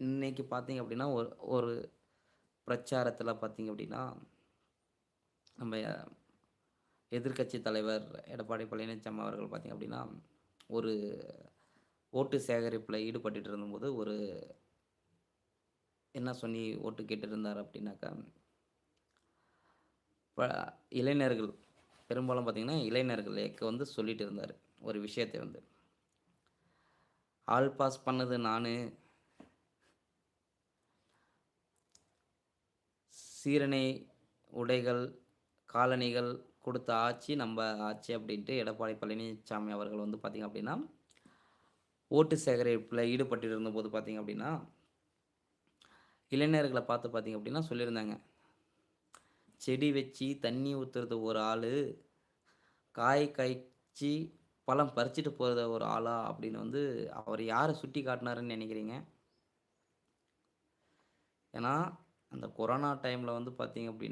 இன்னைக்கு பார்த்தீங்க அப்படின்னா, ஒரு ஒரு பிரச்சாரத்தில பார்த்தீங்க அப்படின்னா, நம்ம எதிர்க்கட்சி தலைவர் எடப்பாடி பழனிசாமி அவர்கள் பார்த்தீங்க அப்படின்னா, ஒரு ஓட்டு சேகரிப்பில ஈடுபட்டுட்டு இருந்தபோது, என்ன சொல்லி ஓட்டு கேட்டுட்டு இருந்தாரு அப்படின்னாக்கா, ப இளைஞர்கள் பெரும்பாலும் பார்த்தீங்கன்னா, இளைஞர்களுக்கு வந்து சொல்லிட்டு இருந்தாரு. ஒரு விஷயத்த வந்து, ஆல் பாஸ் பண்ணது நானு, சீருடை, உடைகள், காலணிகள் குடுத்த ஆட்சி நம்ப ஆட்சி அப்படின்ட்டு எடப்பாடி பழனிசாமி அவர்கள் வந்து பார்த்தீங்க அப்படின்னா, ஓட்டு சேகரிப்பில ஈடுபட்டு இருந்தபோது பார்த்தீங்க அப்படின்னா, இளைஞர்கள பார்த்து பார்த்தீங்க அப்படின்னா சொல்லியிருந்தாங்க. "செடி வச்சு தண்ணி ஊத்துறது ஒரு ஆளு, காய் காய்ச்சி பழம் பறிச்சுட்டு போறது ஒரு ஆளா?" அப்படின்னு வந்து அவரு யார சுட்டி காட்டுனாருன்னு நெனைக்கிறீங்க? ஏன்னா, அந்த கொரோனா டைம்ல வந்து பார்த்தீங்க அப்படின்னா